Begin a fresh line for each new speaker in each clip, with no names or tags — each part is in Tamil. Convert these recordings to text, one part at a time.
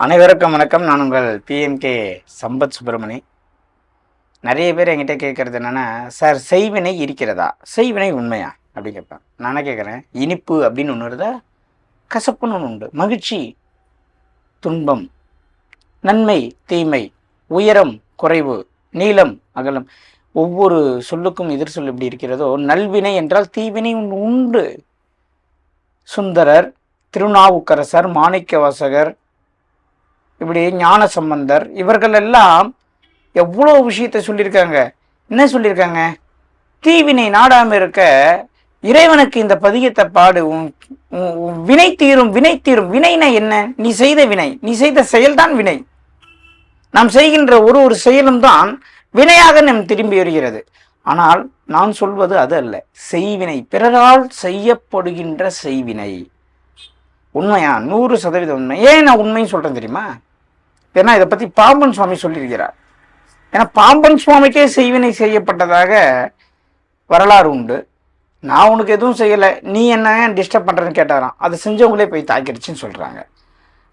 அனைவருக்கும் வணக்கம். நான் உங்கள் பிஎம்கே சம்பத் சுப்பிரமணி. நிறைய பேர் என்கிட்ட கேட்குறது என்னென்னா, சார் செய்வினை இருக்கிறதா, செய்வினை உண்மையா அப்படின்னு கேட்பேன். நானே கேட்குறேன், இனிப்பு அப்படின்னு ஒன்று வருதா, கசப்புன்னு ஒன்று உண்டு, மகிழ்ச்சி துன்பம், நன்மை தீமை, உயரம் குறைவு, நீளம் அகலம், ஒவ்வொரு சொல்லுக்கும் எதிர் சொல் எப்படி இருக்கிறதோ, நல்வினை என்றால் தீவினை ஒன்று உண்டு. சுந்தரர், திருநாவுக்கரசர், மாணிக்கவாசகர், இப்படி ஞான சம்பந்தர், இவர்கள் எல்லாம் எவ்வளோ விஷயத்தை சொல்லியிருக்காங்க. என்ன சொல்லியிருக்காங்க? தீவினை நாடாமல் இருக்க இறைவனுக்கு இந்த பதிகத்தை பாடு, வினை தீரும், வினை தீரும். வினைனா என்ன? நீ செய்த வினை, நீ செய்த செயல்தான் வினை. நாம் செய்கின்ற ஒரு செயலும் தான் வினையாக நம் திரும்பி வருகிறது. ஆனால் நான் சொல்வது அது அல்ல, செய்வினை, பிறரால் செய்யப்படுகின்ற செய்வினை. உண்மையா? 100% உண்மை. ஏன் நான் உண்மைன்னு சொல்றேன் தெரியுமா? ஏன்னா இதை பத்தி பாம்பன் சுவாமி சொல்லியிருக்கிறார். ஏன்னா பாம்பன் சுவாமிக்கே செய்வினை செய்யப்பட்டதாக வரலாறு உண்டு. நான் உனக்கு எதுவும் செய்யலை, நீ என்ன டிஸ்டர்ப் பண்ணுறேன்னு கேட்டாராம். அதை செஞ்சவங்களே போய் தாக்கிடுச்சுன்னு சொல்கிறாங்க.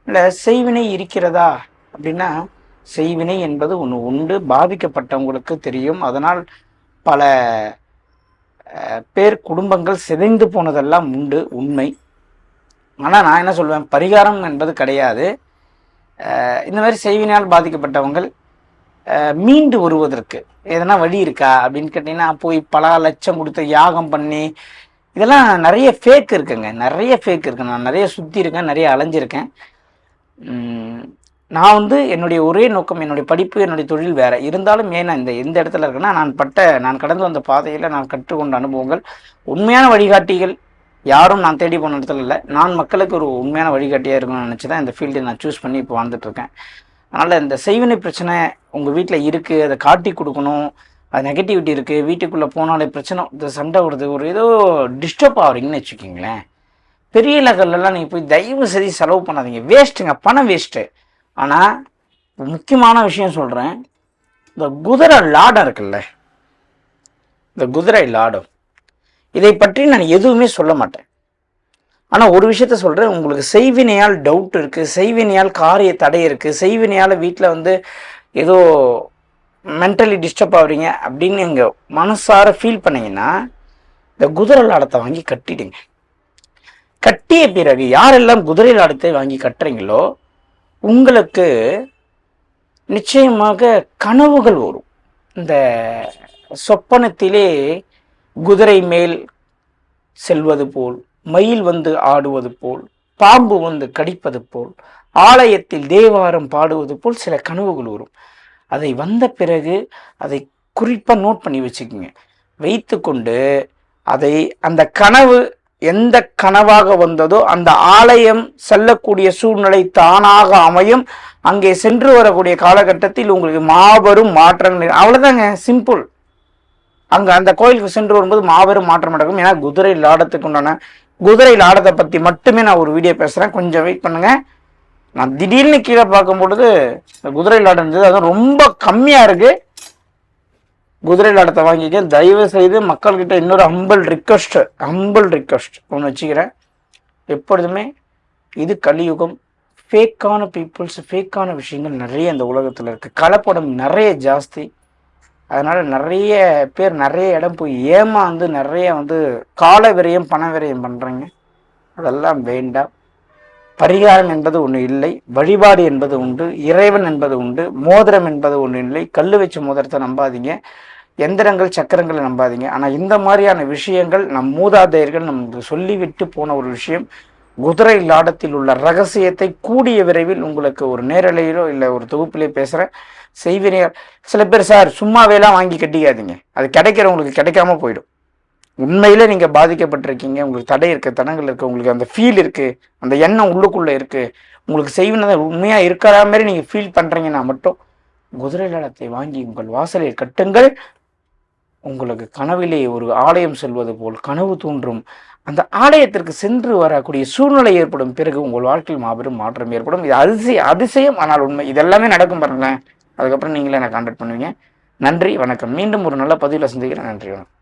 இல்லை, செய்வினை இருக்கிறதா அப்படின்னா, செய்வினை என்பது ஒன்று உண்டு, பாதிக்கப்பட்டவங்களுக்கு தெரியும். அதனால் பல பேர் குடும்பங்கள் சிதைந்து போனதெல்லாம் உண்டு, உண்மை. ஆனால் நான் என்ன சொல்வேன், பரிகாரம் என்பது கிடையாது. இந்த மாதிரி செய்வினால் பாதிக்கப்பட்டவங்கள் மீண்டு வருவதற்கு எதனா வழி இருக்கா அப்படின்னு கேட்டிங்கன்னா, போய் பல லட்சம் கொடுத்து யாகம் பண்ணி, இதெல்லாம் நிறைய ஃபேக் இருக்குங்க, நிறைய ஃபேக் இருக்கு. நான் நிறைய சுற்றி இருக்கேன், நிறைய அலைஞ்சிருக்கேன். நான் என்னுடைய ஒரே நோக்கம், என்னுடைய படிப்பு, என்னுடைய தொழில் வேறு இருந்தாலும் ஏன்னா எந்த இடத்துல இருக்குன்னா, நான் கடந்து வந்த பாதையில் நான் கற்றுக்கொண்ட அனுபவங்கள், உண்மையான வழிகாட்டிகள் யாரும் நான் தேடி போன இடத்துல இல்லை. நான் மக்களுக்கு ஒரு உண்மையான வழிகாட்டியாக இருக்கணும்னு நினச்சி தான் இந்த ஃபீல்டை நான் சூஸ் பண்ணி இப்போ வாழ்ந்துட்டுருக்கேன். அதனால் இந்த செய்வினை பிரச்சனை உங்கள் வீட்டில் இருக்குது, அதை காட்டி கொடுக்கணும், அது நெகட்டிவிட்டி இருக்குது, வீட்டுக்குள்ளே போனாலே பிரச்சனை, இந்த சண்டை வருது, ஒரு ஏதோ டிஸ்டர்ப் ஆகிறீங்கன்னு வச்சுக்கிங்களேன். பெரிய லெவல்லலாம் நீங்கள் போய் தயவு செய்து செலவு பண்ணாதீங்க, வேஸ்ட்டுங்க, பணம் வேஸ்ட்டு. ஆனால் முக்கியமான விஷயம் சொல்கிறேன், இந்த குதிரை லாடம் இருக்குல்ல, இந்த குதிரை லாடம், இதை பற்றி நான் எதுவுமே சொல்ல மாட்டேன். ஆனால் ஒரு விஷயத்த சொல்கிறேன், உங்களுக்கு செய்வினையால் டவுட் இருக்குது, செய்வினையால் காரிய தடை இருக்குது, செய்வினையால் வீட்டில் ஏதோ மென்டலி டிஸ்டர்ப் ஆகுறீங்க அப்படின்னு நீங்கள் மனசார ஃபீல் பண்ணிங்கன்னா, இந்த குதிரை லாடத்தை வாங்கி கட்டிடுங்க. கட்டிய பிறகு யாரெல்லாம் குதிரை லாடத்தை வாங்கி கட்டுறீங்களோ, உங்களுக்கு நிச்சயமாக கனவுகள் வரும். இந்த சொப்பனத்திலே குதிரை மேல் செல்வது போல், மயில் ஆடுவது போல், பாம்பு கடிப்பது போல், ஆலயத்தில் தேவாரம் பாடுவது போல் சில கனவுகள் வரும். அதை வந்த பிறகு அதை குறிப்பாக நோட் பண்ணி வச்சுக்கோங்க. வைத்து கொண்டு அந்த கனவு எந்த கனவாக வந்ததோ அந்த ஆலயம் செல்லக்கூடிய சூழ்நிலை தானாக அமையும். அங்கே சென்று வரக்கூடிய காலகட்டத்தில் உங்களுக்கு மாபெரும் மாற்றங்கள். அவ்வளோதாங்க, சிம்பிள். அங்கே அந்த கோயிலுக்கு சென்று வரும்போது மாபெரும் மாற்றம் நடக்கும். ஏன்னா குதிரை லாடத்துக்கு உண்டான, குதிரை லாடத்தை பற்றி மட்டுமே நான் ஒரு வீடியோ பேசுகிறேன், கொஞ்சம் வெயிட் பண்ணுங்கள். நான் திடீர்னு கீழே பார்க்கும் பொழுது இந்த குதிரை லாடம் இருந்தது, அதுவும் ரொம்ப கம்மியாக இருக்குது. குதிரை லாடத்தை வாங்கிக்க தயவு செய்து மக்கள்கிட்ட இன்னொரு ஹம்பிள் ரிக்வெஸ்ட் ஒன்று வச்சுக்கிறேன். எப்பொழுதுமே இது கலியுகம், ஃபேக்கான பீப்புள்ஸ், ஃபேக்கான விஷயங்கள் நிறைய இந்த உலகத்தில் இருக்குது, கலப்படம் நிறைய ஜாஸ்தி. அதனால் நிறைய பேர் நிறைய இடம் போய் ஏமாந்து நிறைய கால விரயம் பண விரயம் பண்ணுறீங்க. அதெல்லாம் வேண்டாம். பரிகாரம் என்பது ஒன்று இல்லை, வழிபாடு என்பது உண்டு, இறைவன் என்பது உண்டு, மோதிரம் என்பது ஒன்று இல்லை. கல் வச்ச மோதிரத்தை நம்பாதீங்க, எந்திரங்கள் சக்கரங்களை நம்பாதீங்க. ஆனால் இந்த மாதிரியான விஷயங்கள் நம் மூதாதையர்கள் நமக்கு சொல்லிவிட்டு போன ஒரு விஷயம். குதிரை லாடத்தில் உள்ள ரகசியத்தை கூடிய விரைவில் உங்களுக்கு ஒரு நேரலையிலோ இல்லை ஒரு தொகுப்பிலே பேசுகிறேன். செய்வினையால் சில பேர், சார் சும்மாவேலாம் வாங்கி கட்டிக்காதீங்க, அது கிடைக்கிறவங்களுக்கு கிடைக்காம போயிடும். உண்மையிலே நீங்கள் பாதிக்கப்பட்டிருக்கீங்க, உங்களுக்கு தடை இருக்குது, தடங்கள் இருக்குது, உங்களுக்கு அந்த ஃபீல் இருக்குது, அந்த எண்ணம் உள்ளுக்குள்ளே இருக்குது, உங்களுக்கு செய்வினை உண்மையாக இருக்கிற மாதிரி நீங்கள் ஃபீல் பண்ணுறீங்கன்னா மட்டும் குதிரை லாடத்தை வாங்கி உங்கள் வாசலில் கட்டுங்கள். உங்களுக்கு கனவிலே ஒரு ஆலயம் செல்வது போல் கனவு தோன்றும். அந்த ஆலயத்திற்கு சென்று வரக்கூடிய சூழ்நிலை ஏற்படும். பிறகு உங்கள் வாழ்க்கையில் மாபெரும் மாற்றம் ஏற்படும். இது அதிசயம், ஆனால் உண்மை. இதெல்லாமே நடக்கும் பாருங்களேன். அதுக்கப்புறம் நீங்களே என்னை கான்டாக்ட் பண்ணுவீங்க. நன்றி, வணக்கம். மீண்டும் ஒரு நல்ல பதிவில் சந்திக்கிறேன். நன்றி, வணக்கம்.